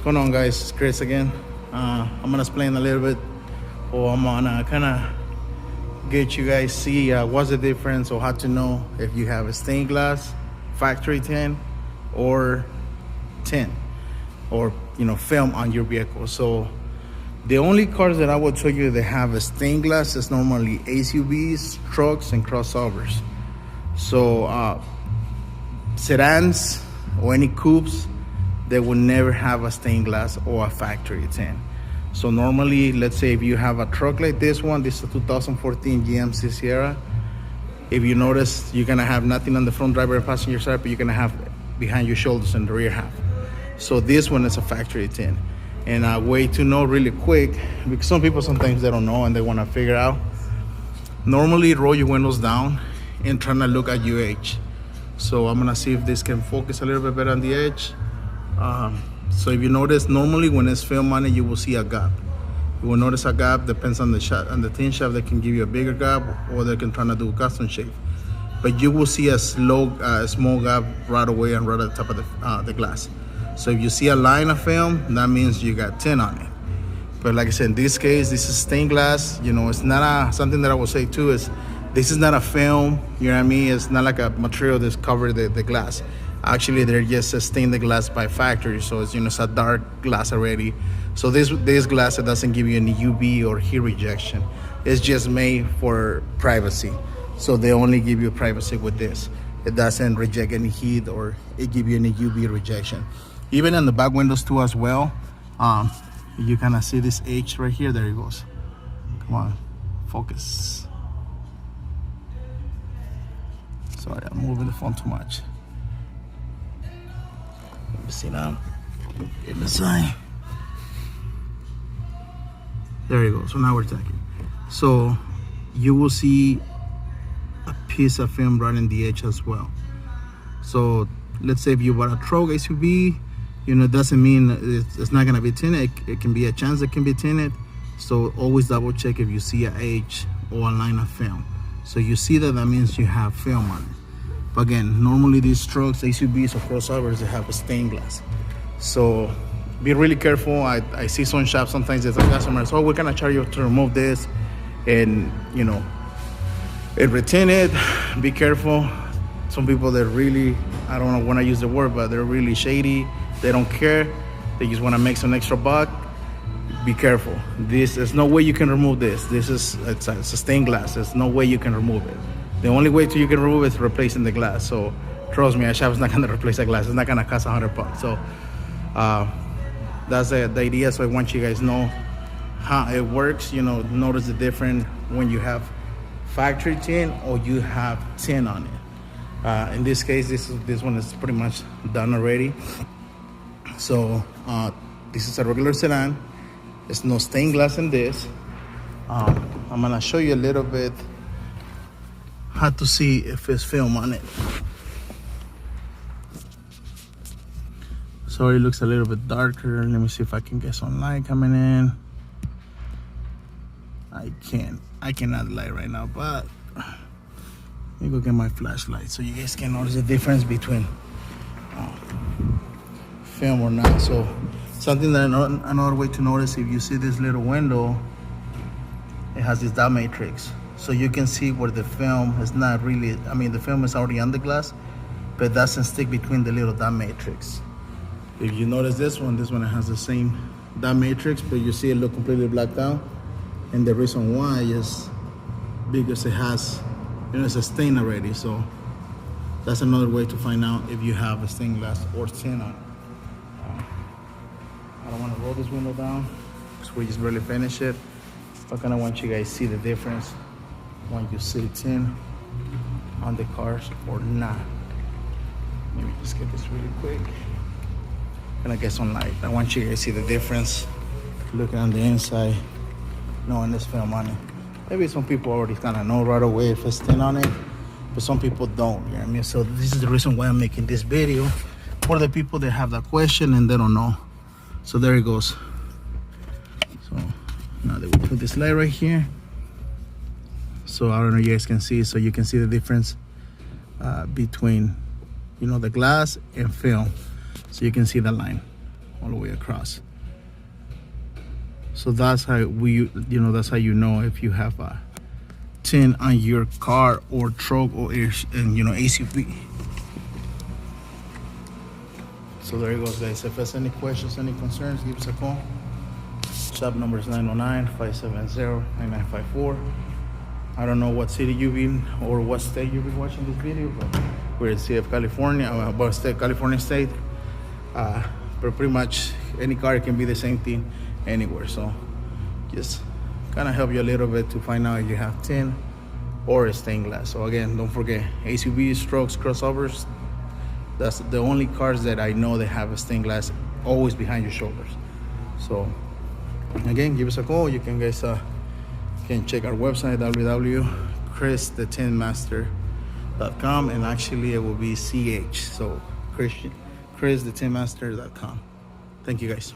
going on, guys? It's Chris again. I'm gonna explain a little bit, or I'm gonna kind of get you guys see what's the difference, or how to know if you have a stained glass, factory tint, or tint, or film on your vehicle. So the only cars that I will tell you that have a stained glass is normally SUVs, trucks, and crossovers. So sedans or any coupes, they will never have a stained glass or a factory tint. So normally, let's say if you have a truck like this one, this is a 2014 GMC Sierra. If you notice, you're gonna have nothing on the front driver and passenger side, but you're gonna have behind your shoulders in the rear half. So this one is a factory tint. And a way to know really quick, because some people sometimes they don't know and they wanna figure out. Normally roll your windows down and try to look at your edge. So I'm gonna see if this can focus a little bit better on the edge. So if you notice, normally when it's film on it, you will see a gap. You will notice a gap, depends on the shot, on the tint shop. They can give you a bigger gap, or they can try to do a custom shape. But you will see a small gap right away and right at the top of the glass. So if you see a line of film, that means you got tint on it. But like I said, in this case, this is stained glass. It's not something that I will say too is, this is not a film, you know what I mean? It's not like a material that's covered the glass. Actually, they're just stained the glass by factory, so it's a dark glass already. So this glass, it doesn't give you any UV or heat rejection. It's just made for privacy. So they only give you privacy with this. It doesn't reject any heat or it give you any UV rejection. Even in the back windows too as well. You kind of see this H right here. There it goes. Come on, focus. Sorry, I'm moving the phone too much. Let me see now. In the side. There you go. So now we're talking. So you will see a piece of film right in the edge as well. So let's say if you bought a truck SUV, it doesn't mean it's not gonna be tinted. It can be a chance it can be tinted. So always double check if you see an edge or a line of film. So you see that means you have film on it. But again, normally these trucks, SUVs or crossovers, they have a stained glass. So be really careful. I see some shops sometimes as a customer, so we're gonna charge you to remove this and it retain it. Be careful. Some people that really, I don't know when I use the word, but they're really shady. They don't care. They just wanna make some extra buck. Be careful. There's no way you can remove this. It's a stained glass. There's no way you can remove it. The only way you can remove it is replacing the glass. So trust me, a shop is not gonna replace the glass. It's not gonna cost $100. So that's the idea. So I want you guys to know how it works. Notice the difference when you have factory tint or you have tint on it. In this case, this one is pretty much done already. So this is a regular sedan. There's no stained glass in this. I'm gonna show you a little bit how to see if it's film on it. So it looks a little bit darker. Let me see if I can get some light coming in. I cannot light right now, but let me go get my flashlight so you guys can notice the difference between film or not. So something that another way to notice, if you see this little window, it has this dot matrix. So you can see where the film is not really, the film is already on the glass, but it doesn't stick between the little dot matrix. If you notice this one has the same dot matrix, but you see it look completely blacked out. And the reason why is because it has, it's a stain already. So that's another way to find out if you have a stained glass or tint on it. I don't want to roll this window down because we just barely finished it. I kind of want you guys to see the difference when you see tint on the cars or not. Let me just get this really quick. Gonna get some light. I want you guys to see the difference looking on the inside, knowing this film on it. Maybe some people already kind of know right away if it's tint on it, but some people don't, you know what I mean? So this is the reason why I'm making this video, for the people that have that question and they don't know. So there it goes. So now that we put this light right here, so I don't know if you guys can see, so you can see the difference between the glass and film. So you can see the line all the way across. So that's how that's how you know if you have a tint on your car or truck or ACV. So there it goes, guys. If there's any questions, any concerns, give us a call. Shop number is 909-570-9954. I don't know what city you've been or what state you've been watching this video, but we're in the state of California, California state. But pretty much any car can be the same thing anywhere. So just kind of help you a little bit to find out if you have tint or stained glass. So again, don't forget, SUVs, trucks, crossovers, that's the only cars that I know that have a stained glass always behind your shoulders. So again, give us a call. You can guys can check our website, www.christhetintmaster.com, and actually it will be CH, so christhetintmaster.com. Thank you guys.